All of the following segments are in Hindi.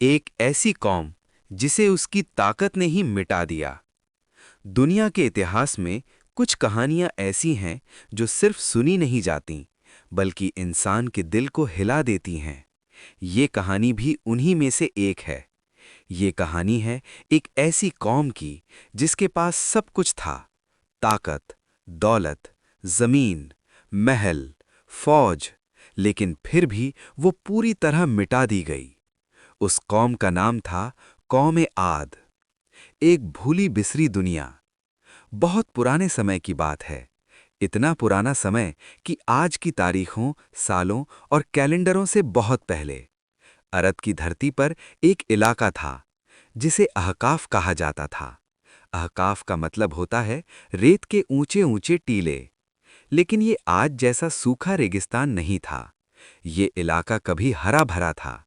एक ऐसी कौम जिसे उसकी ताकत ने ही मिटा दिया। दुनिया के इतिहास में कुछ कहानियां ऐसी हैं जो सिर्फ सुनी नहीं जाती, बल्कि इंसान के दिल को हिला देती हैं। ये कहानी भी उन्हीं में से एक है। ये कहानी है एक ऐसी कौम की जिसके पास सब कुछ था: ताकत, दौलत, जमीन, महल, फौज, लेकिन फिर भी वो पूरी तरह मिटा दी गई। उस कौम का नाम था कौम आद। एक भूली बिसरी दुनिया। बहुत पुराने समय की बात है। इतना पुराना समय कि आज की तारीखों, सालों और कैलेंडरों से बहुत पहले अरब की धरती पर एक इलाका था जिसे अहकाफ कहा जाता था। अहकाफ का मतलब होता है रेत के ऊंचे ऊंचे टीले। लेकिन ये आज जैसा सूखा रेगिस्तान नहीं था। ये इलाका कभी हरा भरा था।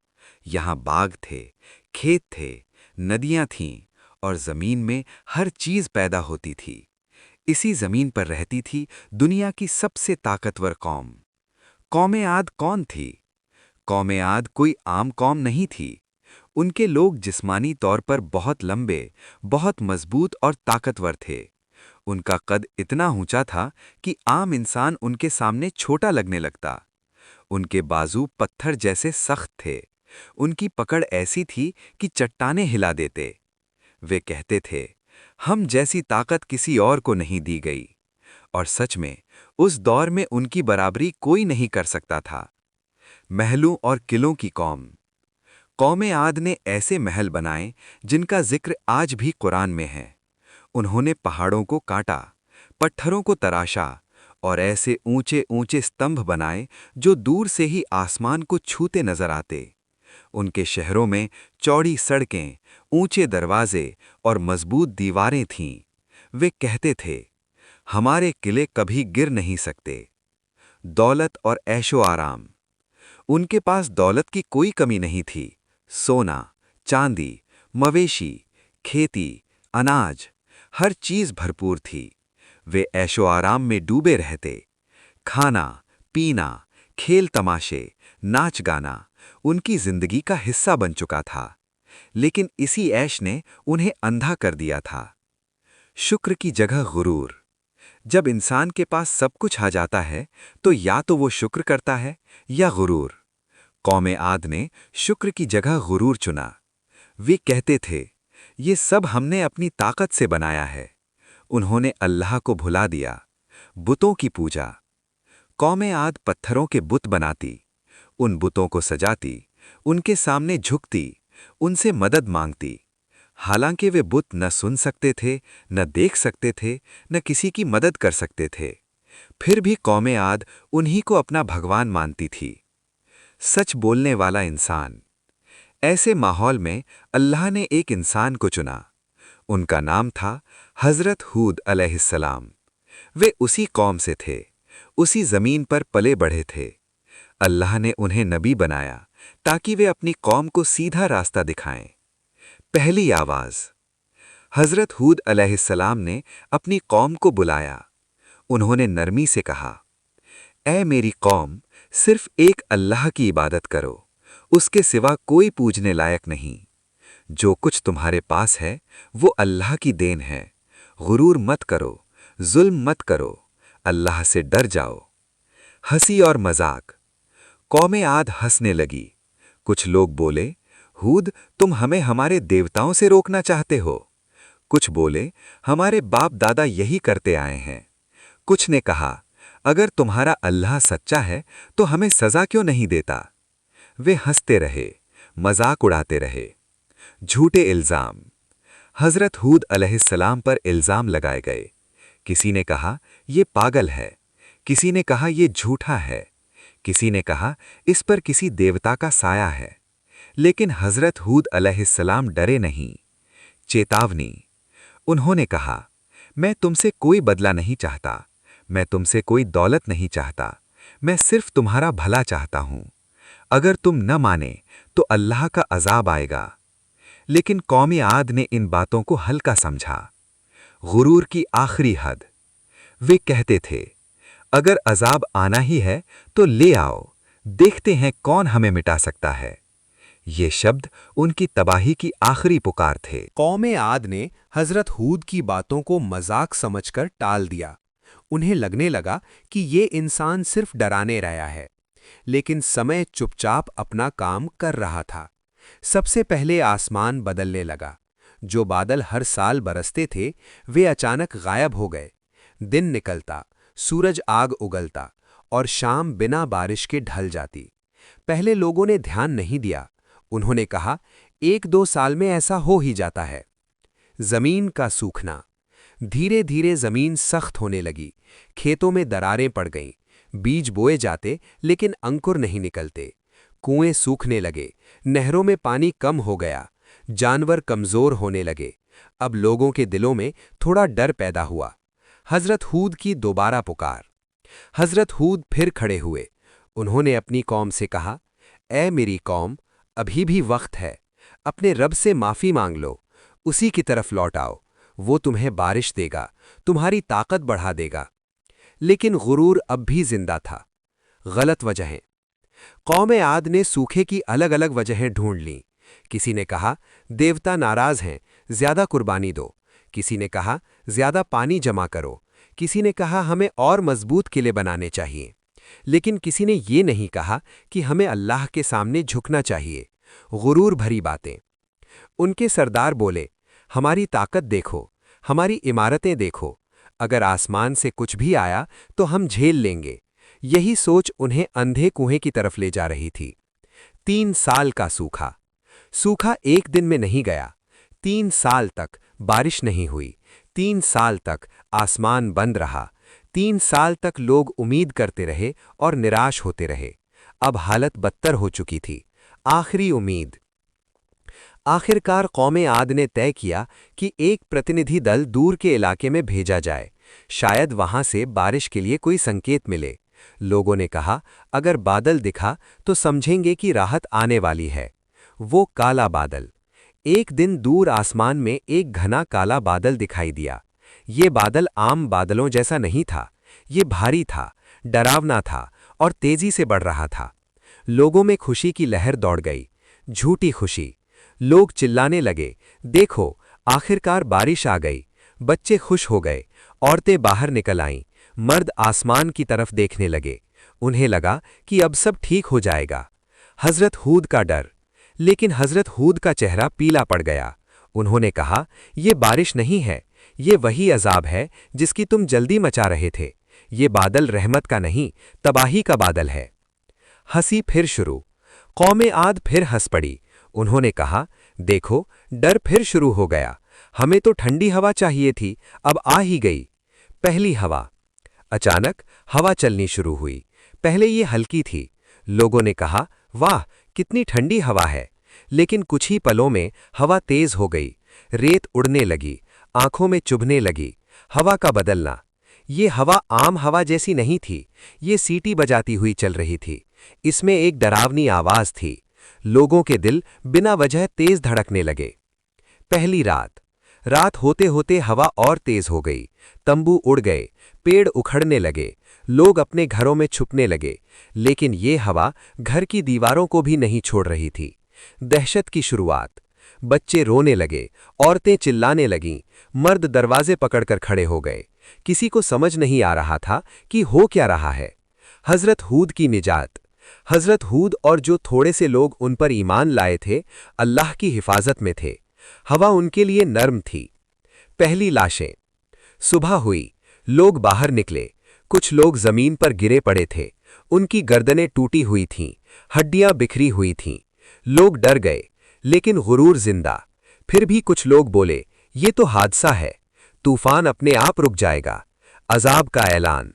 यहाँ बाग थे, खेत थे, नदियाँ थीं और जमीन में हर चीज पैदा होती थी। इसी जमीन पर रहती थी दुनिया की सबसे ताकतवर कौम। कौम आद कौन थी? कौम आद कोई आम कौम नहीं थी। उनके लोग जिस्मानी तौर पर बहुत लंबे, बहुत मजबूत और ताकतवर थे। उनका कद इतना ऊंचा था कि आम इंसान उनके सामने छोटा लगने लगता। उनके बाजू पत्थर जैसे सख्त थे। उनकी पकड़ ऐसी थी कि चट्टानें हिला देते। वे कहते थे, हम जैसी ताकत किसी और को नहीं दी गई। और सच में उस दौर में उनकी बराबरी कोई नहीं कर सकता था। महलों और किलों की कौम। कौम आद ने ऐसे महल बनाए जिनका जिक्र आज भी कुरान में है। उन्होंने पहाड़ों को काटा, पत्थरों को तराशा और ऐसे ऊंचे ऊंचे स्तंभ बनाए जो दूर से ही आसमान को छूते नजर आते। उनके शहरों में चौड़ी सड़कें, ऊंचे दरवाजे और मजबूत दीवारें थीं। वे कहते थे, हमारे किले कभी गिर नहीं सकते। दौलत और ऐशो आराम। उनके पास दौलत की कोई कमी नहीं थी। सोना, चांदी, मवेशी, खेती, अनाज, हर चीज भरपूर थी। वे ऐशो आराम में डूबे रहते। खाना, पीना, खेल तमाशे, नाच गाना उनकी जिंदगी का हिस्सा बन चुका था। लेकिन इसी ऐश ने उन्हें अंधा कर दिया था। शुक्र की जगह गुरूर। जब इंसान के पास सब कुछ आ जाता है तो या तो वो शुक्र करता है या गुरूर। कौम आद ने शुक्र की जगह गुरूर चुना। वे कहते थे, ये सब हमने अपनी ताकत से बनाया है। उन्होंने अल्लाह को भुला दिया। बुतों की पूजा। कौम आद पत्थरों के बुत बनाती, उन बुतों को सजाती, उनके सामने झुकती, उनसे मदद मांगती। हालांकि वे बुत न सुन सकते थे, न देख सकते थे, न किसी की मदद कर सकते थे, फिर भी कौम आद उन्हीं को अपना भगवान मानती थी। सच बोलने वाला इंसान। ऐसे माहौल में अल्लाह ने एक इंसान को चुना। उनका नाम था हजरत हूद अलैहिस्सलाम। वे उसी कौम से थे, उसी जमीन पर पले बढ़े थे। अल्लाह ने उन्हें नबी बनाया ताकि वे अपनी कौम को सीधा रास्ता दिखाएं। पहली आवाज। हजरत हूद अलैहिस्सलाम ने अपनी कौम को बुलाया। उन्होंने नरमी से कहा, ऐ मेरी कौम, सिर्फ एक अल्लाह की इबादत करो, उसके सिवा कोई पूजने लायक नहीं। जो कुछ तुम्हारे पास है वो अल्लाह की देन है। गुरूर मत करो, जुल्म मत करो, अल्लाह से डर जाओ। हंसी और मजाक। कौम आद हंसने लगी। कुछ लोग बोले, हूद, तुम हमें हमारे देवताओं से रोकना चाहते हो। कुछ बोले, हमारे बाप दादा यही करते आए हैं। कुछ ने कहा, अगर तुम्हारा अल्लाह सच्चा है तो हमें सजा क्यों नहीं देता। वे हंसते रहे, मजाक उड़ाते रहे। झूठे इल्जाम। हजरत हूद अलैहिस्सलाम पर इल्जाम लगाए गए। किसी ने कहा, ये पागल है। किसी ने कहा, ये झूठा है। किसी ने कहा, इस पर किसी देवता का साया है। लेकिन हजरत हूद अलैहिस्सलाम डरे नहीं। चेतावनी। उन्होंने कहा, मैं तुमसे कोई बदला नहीं चाहता, मैं तुमसे कोई दौलत नहीं चाहता, मैं सिर्फ तुम्हारा भला चाहता हूं। अगर तुम न माने तो अल्लाह का अजाब आएगा। लेकिन कौम आद ने इन बातों को हल्का समझा। गुरूर की आखिरी हद। वे कहते थे, अगर अजाब आना ही है तो ले आओ, देखते हैं कौन हमें मिटा सकता है। ये शब्द उनकी तबाही की आखिरी पुकार थे। कौम आद ने हजरत हूद की बातों को मजाक समझकर टाल दिया। उन्हें लगने लगा कि ये इंसान सिर्फ डराने रहा है, लेकिन समय चुपचाप अपना काम कर रहा था। सबसे पहले आसमान बदलने लगा। जो बादल हर साल बरसते थे वे अचानक गायब हो गए। दिन निकलता, सूरज आग उगलता और शाम बिना बारिश के ढल जाती। पहले लोगों ने ध्यान नहीं दिया। उन्होंने कहा, 1-2 साल में ऐसा हो ही जाता है। जमीन का सूखना। धीरे धीरे जमीन सख्त होने लगी। खेतों में दरारें पड़ गईं। बीज बोए जाते लेकिन अंकुर नहीं निकलते। कुएं सूखने लगे। नहरों में पानी कम हो गया। जानवर कमजोर होने लगे। अब लोगों के दिलों में थोड़ा डर पैदा हुआ। हजरत हूद की दोबारा पुकार। हजरत हूद फिर खड़े हुए। उन्होंने अपनी कौम से कहा, ऐ मेरी कौम, अभी भी वक्त है। अपने रब से माफ़ी मांग लो। उसी की तरफ लौट आओ। वो तुम्हें बारिश देगा, तुम्हारी ताकत बढ़ा देगा। लेकिन गुरूर अब भी जिंदा था। गलत वजहें। कौम आद ने सूखे की अलग अलग वजहें ढूंढ लीं। किसी ने कहा, देवता नाराज हैं, ज्यादा कुर्बानी दो। किसी ने कहा, ज्यादा पानी जमा करो। किसी ने कहा, हमें और मजबूत किले बनाने चाहिए। लेकिन किसी ने ये नहीं कहा कि हमें अल्लाह के सामने झुकना चाहिए। गुरूर भरी बातें। उनके सरदार बोले, हमारी ताकत देखो, हमारी इमारतें देखो। अगर आसमान से कुछ भी आया तो हम झेल लेंगे। यही सोच उन्हें अंधे कुएं की तरफ ले जा रही थी। 3 साल का सूखा। सूखा एक दिन में नहीं गया। 3 साल तक बारिश नहीं हुई। 3 साल तक आसमान बंद रहा। 3 साल तक लोग उम्मीद करते रहे और निराश होते रहे। अब हालत बदतर हो चुकी थी। आखिरी उम्मीद। आखिरकार कौम आद ने तय किया कि एक प्रतिनिधि दल दूर के इलाके में भेजा जाए। शायद वहां से बारिश के लिए कोई संकेत मिले। लोगों ने कहा, अगर बादल दिखा तो समझेंगे कि राहत आने वाली है। वो काला बादल। एक दिन दूर आसमान में एक घना काला बादल दिखाई दिया। ये बादल आम बादलों जैसा नहीं था। ये भारी था, डरावना था और तेजी से बढ़ रहा था। लोगों में खुशी की लहर दौड़ गई। झूठी खुशी। लोग चिल्लाने लगे, देखो, आखिरकार बारिश आ गई। बच्चे खुश हो गए। औरतें बाहर निकल आईं। मर्द आसमान की तरफ देखने लगे। उन्हें लगा कि अब सब ठीक हो जाएगा। हजरत हूद का डर। लेकिन हजरत हूद का चेहरा पीला पड़ गया। उन्होंने कहा, यह बारिश नहीं है, ये वही अजाब है जिसकी तुम जल्दी मचा रहे थे। ये बादल रहमत का नहीं, तबाही का बादल है। हंसी फिर शुरू। कौम आद फिर हंस पड़ी। उन्होंने कहा, देखो, डर फिर शुरू हो गया। हमें तो ठंडी हवा चाहिए थी, अब आ ही गई। पहली हवा। अचानक हवा चलनी शुरू हुई। पहले ये हल्की थी। लोगों ने कहा, वाह, कितनी ठंडी हवा है। लेकिन कुछ ही पलों में हवा तेज हो गई। रेत उड़ने लगी, आंखों में चुभने लगी। हवा का बदलना। ये हवा आम हवा जैसी नहीं थी। ये सीटी बजाती हुई चल रही थी। इसमें एक डरावनी आवाज थी। लोगों के दिल बिना वजह तेज धड़कने लगे। पहली रात। रात होते होते हवा और तेज हो गई। तंबू उड़ गए, पेड़ उखड़ने लगे, लोग अपने घरों में छुपने लगे। लेकिन ये हवा घर की दीवारों को भी नहीं छोड़ रही थी। दहशत की शुरुआत। बच्चे रोने लगे, औरतें चिल्लाने लगीं, मर्द दरवाजे पकड़कर खड़े हो गए। किसी को समझ नहीं आ रहा था कि हो क्या रहा है। हजरत हूद की निजात। हजरत हूद और जो थोड़े से लोग उन पर ईमान लाए थे, अल्लाह की हिफाजत में थे। हवा उनके लिए नर्म थी। पहली लाशें। सुबह हुई। लोग बाहर निकले। कुछ लोग जमीन पर गिरे पड़े थे। उनकी गर्दनें टूटी हुई थीं, हड्डियां बिखरी हुई थीं। लोग डर गए, लेकिन गुरूर जिंदा। फिर भी कुछ लोग बोले, ये तो हादसा है, तूफान अपने आप रुक जाएगा। अजाब का ऐलान।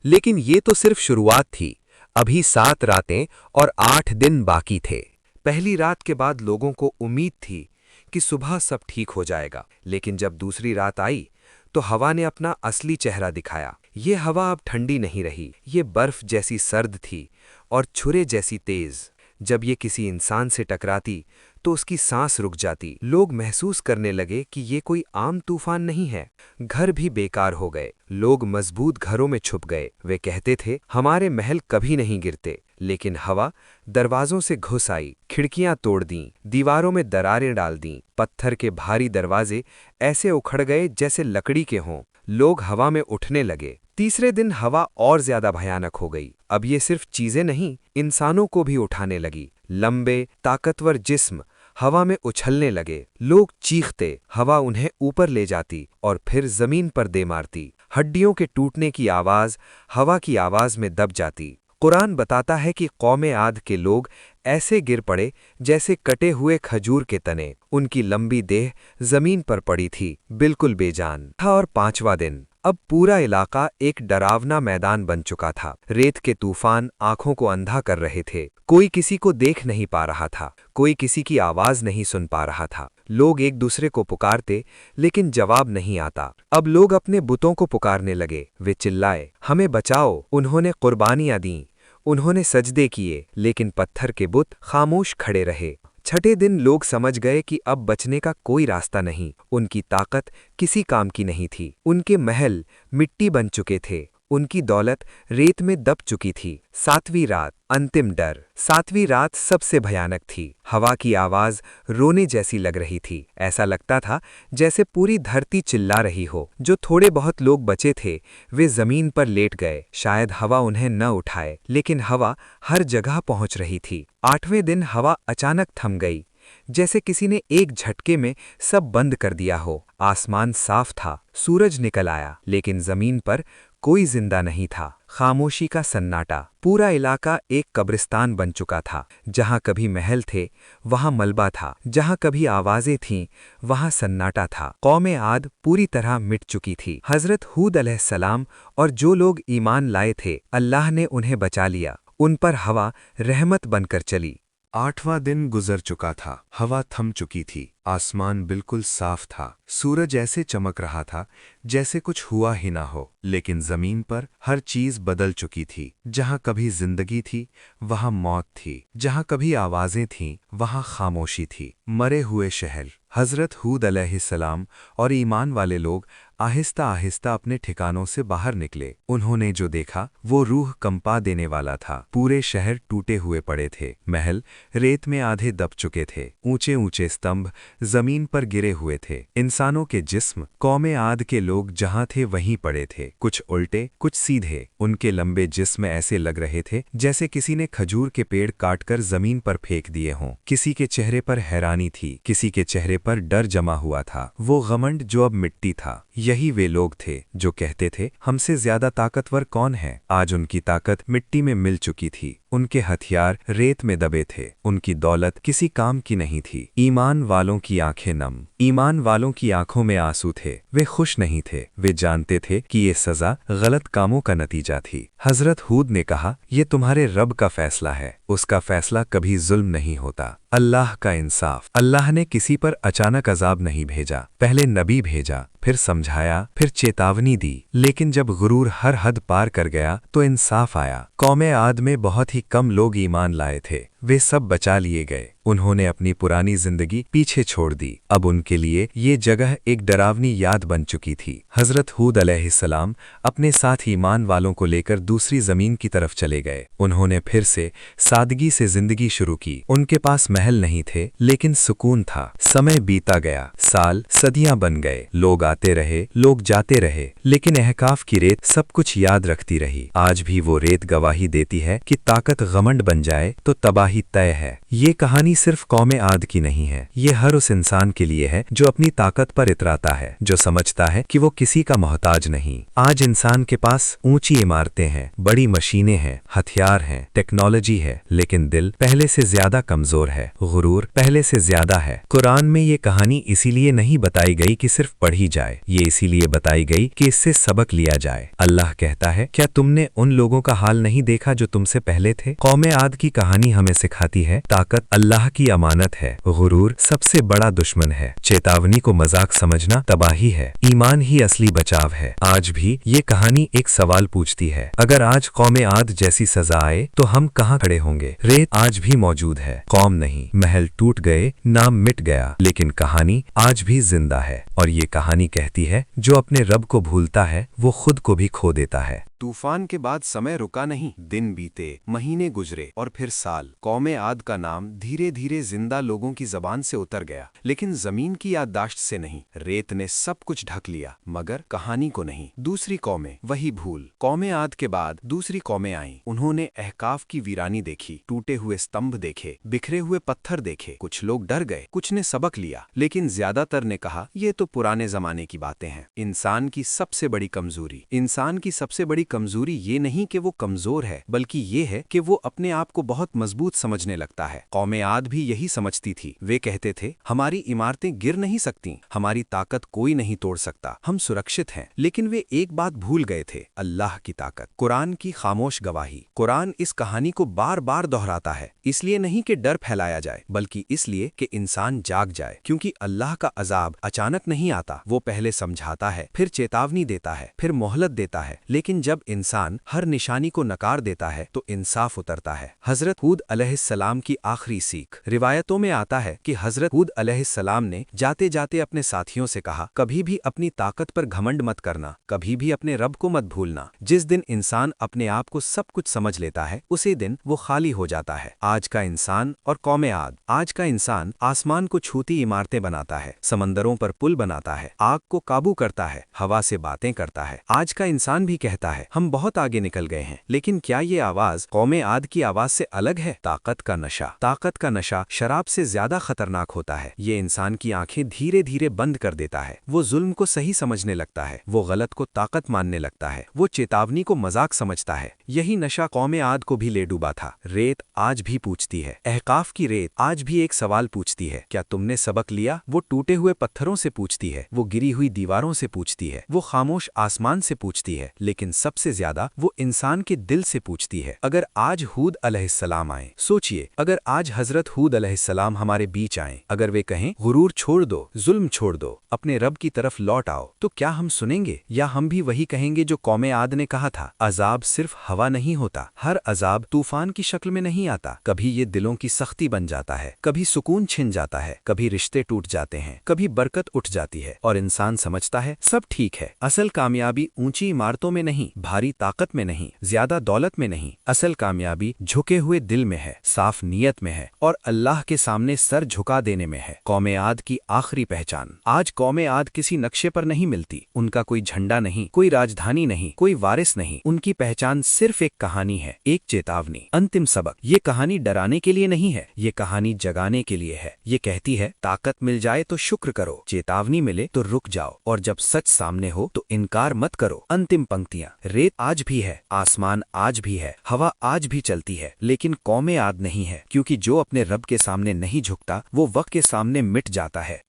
लेकिन ये तो सिर्फ शुरुआत थी। अभी 7 रातें और 8 दिन बाकी थे। पहली रात के बाद लोगों को उम्मीद थी कि सुबह सब ठीक हो जाएगा। लेकिन जब दूसरी रात आई तो हवा ने अपना असली चेहरा दिखाया। ये हवा अब ठंडी नहीं रही, ये बर्फ जैसी सर्द थी और छुरे जैसी तेज। जब ये किसी इंसान से टकराती तो उसकी सांस रुक जाती। लोग महसूस करने लगे कि ये कोई आम तूफान नहीं है। घर भी बेकार हो गए। लोग मजबूत घरों में छुप गए। वे कहते थे, हमारे महल कभी नहीं गिरते। लेकिन हवा दरवाजों से घुस आई, खिड़कियां तोड़ दीं, दीवारों में दरारें डाल दीं। पत्थर के भारी दरवाजे ऐसे उखड़ गए जैसे लकड़ी के हों। लोग हवा में उठने लगे। तीसरे दिन हवा और ज्यादा भयानक हो गई। अब ये सिर्फ चीजें नहीं, इंसानों को भी उठाने लगी। लंबे, ताकतवर जिस्म हवा में उछलने लगे। लोग चीखते, हवा उन्हें ऊपर ले जाती और फिर जमीन पर दे मारती। हड्डियों के टूटने की आवाज हवा की आवाज में दब जाती। कुरान बताता है कि कौमे आद के लोग ऐसे गिर पड़े जैसे कटे हुए खजूर के तने। उनकी लंबी देह जमीन पर पड़ी थी, बिल्कुल बेजान था। और पांचवा दिन, अब पूरा इलाका एक डरावना मैदान बन चुका था। रेत के तूफान आंखों को अंधा कर रहे थे। कोई किसी को देख नहीं पा रहा था, कोई किसी की आवाज नहीं सुन पा रहा था। लोग एक दूसरे को पुकारते, लेकिन जवाब नहीं आता। अब लोग अपने बुतों को पुकारने लगे। वे चिल्लाए, हमें बचाओ। उन्होंने कुर्बानियां दीं, उन्होंने सजदे किए, लेकिन पत्थर के बुत खामोश खड़े रहे। छठे दिन लोग समझ गए कि अब बचने का कोई रास्ता नहीं। उनकी ताकत किसी काम की नहीं थी। उनके महल मिट्टी बन चुके थे, उनकी दौलत रेत में दब चुकी थी। सातवीं रात, अंतिम डर। सातवीं रात सबसे भयानक थी। हवा की आवाज रोने जैसी लग रही थी। ऐसा लगता था जैसे पूरी धरती चिल्ला रही हो। जो थोड़े बहुत लोग बचे थे वे जमीन पर लेट गए। शायद हवा उन्हें न उठाए, लेकिन हवा हर जगह पहुंच रही थी। आठवें दिन हवा अचानक थम गई, जैसे किसी ने एक झटके में सब बंद कर दिया हो। आसमान साफ था, सूरज निकल आया, लेकिन जमीन पर कोई जिंदा नहीं था। खामोशी का सन्नाटा। पूरा इलाका एक कब्रिस्तान बन चुका था। जहां कभी महल थे वहां मलबा था, जहां कभी आवाजें थीं वहां सन्नाटा था। कौमे आद पूरी तरह मिट चुकी थी। हजरत हूद अलैहिस्सलाम और जो लोग ईमान लाए थे, अल्लाह ने उन्हें बचा लिया। उन पर हवा रहमत बनकर चली। आठवां दिन गुजर चुका था। हवा थम चुकी थी। आसमान बिल्कुल साफ था। सूरज ऐसे चमक रहा था जैसे कुछ हुआ ही ना हो। लेकिन जमीन पर हर चीज बदल चुकी थी। जहां कभी जिंदगी थी वहां मौत थी। जहां कभी आवाजें थीं वहां खामोशी थी। मरे हुए शहर। हजरत हूद अलैहिस्सलाम और ईमान वाले लोग आहिस्ता आहिस्ता अपने ठिकानों से बाहर निकले। उन्होंने जो देखा वो रूह कंपा देने वाला था। पूरे शहर टूटे हुए पड़े थे। महल रेत में आधे दब चुके थे। ऊंचे ऊंचे स्तंभ जमीन पर गिरे हुए थे। इंसानों के जिस्म, कौमे आद के लोग जहां थे वहीं पड़े थे, कुछ उल्टे कुछ सीधे। उनके लंबे जिस्म ऐसे लग रहे थे जैसे किसी ने खजूर के पेड़ काटकर जमीन पर फेंक दिए हों। किसी के चेहरे पर हैरानी थी, किसी के चेहरे पर डर जमा हुआ था। वो घमंड जो अब मिट्टी था। यही वे लोग थे जो कहते थे, हमसे ज्यादा ताकतवर कौन है। आज उनकी ताकत मिट्टी में मिल चुकी थी। उनके हथियार रेत में दबे थे। उनकी दौलत किसी काम की नहीं थी। ईमान वालों की आंखें नम। ईमान वालों की आंखों में आंसू थे। वे खुश नहीं थे। वे जानते थे कि ये सजा गलत कामों का नतीजा थी। हजरत हूद ने कहा, ये तुम्हारे रब का फैसला है। उसका फैसला कभी जुल्म नहीं होता। अल्लाह का इंसाफ। अल्लाह ने किसी पर अचानक अजाब नहीं भेजा। पहले नबी भेजा, फिर समझाया, फिर चेतावनी दी। लेकिन जब गुरूर हर हद पार कर गया तो इंसाफ आया। कौमे आद में बहुत ही कम लोग ईमान लाए थे। वे सब बचा लिए गए। उन्होंने अपनी पुरानी जिंदगी पीछे छोड़ दी। अब उनके लिए ये जगह एक डरावनी याद बन चुकी थी। हजरत हूद अलैहिस्सलाम अपने साथ ईमान वालों को लेकर दूसरी जमीन की तरफ चले गए। उन्होंने फिर से सादगी से जिंदगी शुरू की। उनके पास महल नहीं थे, लेकिन सुकून था। समय बीता गया, साल सदियां बन गए। लोग आते रहे, लोग जाते रहे, लेकिन अहकाफ की रेत सब कुछ याद रखती रही। आज भी वो रेत गवाही देती है कि ताकत घमंड बन जाए तो तबाही तय है। ये कहानी सिर्फ कौमे आद की नहीं है। ये हर उस इंसान के लिए है जो अपनी ताकत पर इतराता है, जो समझता है कि वो किसी का मोहताज नहीं। आज इंसान के पास ऊंची इमारतें हैं, बड़ी मशीनें हैं, हथियार हैं, टेक्नोलॉजी है, लेकिन दिल पहले से ज्यादा कमजोर है। गुरूर पहले से ज्यादा है। कुरान में ये कहानी इसीलिए नहीं बताई गई कि सिर्फ पढ़ी जाए, ये इसीलिए बताई गई कि इससे सबक लिया जाए। अल्लाह कहता है, क्या तुमने उन लोगों का हाल नहीं देखा जो तुमसे पहले थे? कौमे आद की कहानी हमें सिखाती है, ताकत अल्लाह की अमानत है, गुरूर सबसे बड़ा दुश्मन है, चेतावनी को मजाक समझना तबाही है, ईमान ही असली बचाव है। आज भी ये कहानी एक सवाल पूछती है, अगर आज कौमे आद जैसी सजा आए तो हम कहाँ खड़े होंगे? रेत आज भी मौजूद है, कौम नहीं, महल टूट गए, नाम मिट गया, लेकिन कहानी आज भी जिंदा है। और ये कहानी कहती है, जो अपने रब को भूलता है वो खुद को भी खो देता है। तूफान के बाद समय रुका नहीं, दिन बीते, महीने गुजरे और फिर साल। कौमे आद का नाम धीरे धीरे जिंदा लोगों की जबान से उतर गया, लेकिन जमीन की याददाश्त से नहीं। रेत ने सब कुछ ढक लिया, मगर कहानी को नहीं। दूसरी कौमें, वही भूल। कौमे आद के बाद दूसरी कौमें आईं। उन्होंने अहकाफ की वीरानी देखी, टूटे हुए स्तंभ देखे, बिखरे हुए पत्थर देखे। कुछ लोग डर गए, कुछ ने सबक लिया, लेकिन ज्यादातर ने कहा, ये तो पुराने जमाने की बातें हैं। इंसान की सबसे बड़ी कमजोरी, इंसान की सबसे बड़ी कमजोरी ये नहीं कि वो कमजोर है, बल्कि ये है कि वो अपने आप को बहुत मजबूत समझने लगता है। कौमे आद भी यही समझती थी। वे कहते थे, हमारी इमारतें गिर नहीं सकती, हमारी ताकत कोई नहीं तोड़ सकता, हम सुरक्षित हैं। लेकिन वे एक बात भूल गए थे, अल्लाह की ताकत। कुरान की खामोश गवाही। कुरान इस कहानी को बार बार दोहराता है, इसलिए नहीं कि डर फैलाया जाए, बल्कि इसलिए कि इंसान जाग जाए। क्योंकि अल्लाह का अजाब अचानक नहीं आता, वो पहले समझाता है, फिर चेतावनी देता है, फिर मोहलत देता है। लेकिन जब इंसान हर निशानी को नकार देता है तो इंसाफ उतरता है। हजरत हूद अलैहिस्सलाम की आखिरी सीख। रिवायतों में आता है कि हजरत हूद अलैहिस्सलाम ने जाते जाते अपने साथियों से कहा, कभी भी अपनी ताकत पर घमंड मत करना, कभी भी अपने रब को मत भूलना। जिस दिन इंसान अपने आप को सब कुछ समझ लेता है, उसी दिन वो खाली हो जाता है। आज का इंसान और कौमे आद। आज का इंसान आसमान को छूती इमारतें बनाता है, समंदरों पर पुल बनाता है, आग को काबू करता है, हवा से बातें करता है। आज का इंसान भी कहता है, हम बहुत आगे निकल गए हैं। लेकिन क्या ये आवाज कौमे आद की आवाज से अलग है? ताकत का नशा। ताकत का नशा शराब से ज्यादा खतरनाक होता है। ये इंसान की आंखें धीरे धीरे बंद कर देता है। वो जुल्म को सही समझने लगता है, वो गलत को ताकत मानने लगता है, वो चेतावनी को मजाक समझता है। यही नशा कौमे आद को भी ले डूबा था। रेत आज भी पूछती है, अहकाफ की रेत आज भी एक सवाल पूछती है, क्या तुमने सबक लिया? वो टूटे हुए पत्थरों से पूछती है, वो गिरी हुई दीवारों से पूछती है, वो खामोश आसमान से पूछती है, लेकिन सबसे ज्यादा वो इंसान के दिल से पूछती है। अगर आज हूद अलैहिस्सलाम आए, सोचिए, अगर आज हजरत हूद अलैहिस्सलाम हमारे बीच आए, अगर वे कहें, गुरूर छोड़ दो, जुल्म छोड़ दो, अपने रब की तरफ लौट आओ, तो क्या हम सुनेंगे? या हम भी वही कहेंगे जो कौमे आद ने कहा था, अजाब सिर्फ हवा नहीं होता, हर अजाब तूफान की शक्ल में नहीं आता। कभी ये दिलों की सख्ती बन जाता है, कभी सुकून छिन जाता है, कभी रिश्ते टूट जाते हैं, कभी बरकत उठ जाती है और इंसान समझता है सब ठीक है। असल कामयाबी ऊंची इमारतों में नहीं, भारी ताकत में नहीं, ज्यादा दौलत में नहीं, असल कामयाबी झुके हुए दिल में है, साफ नीयत में है और अल्लाह के सामने सर झुका देने में है। कौमे आद की आखिरी पहचान। आज कौमे आद किसी नक्शे पर नहीं मिलती, उनका कोई झंडा नहीं, कोई राजधानी नहीं, कोई वारिस नहीं। उनकी पहचान सिर्फ एक कहानी है, एक चेतावनी, अंतिम सबक। ये कहानी डराने के लिए नहीं है, ये कहानी जगाने के लिए है। ये कहती है, ताकत मिल जाए तो शुक्र करो, चेतावनी मिले तो रुक जाओ, और जब सच सामने हो तो इनकार मत करो। अंतिम पंक्तियां। रेत आज भी है, आसमान आज भी है, हवा आज भी चलती है, लेकिन कौमे आद नहीं है, क्योंकि जो अपने रब के सामने नहीं झुकता वो वक्त के सामने मिट जाता है।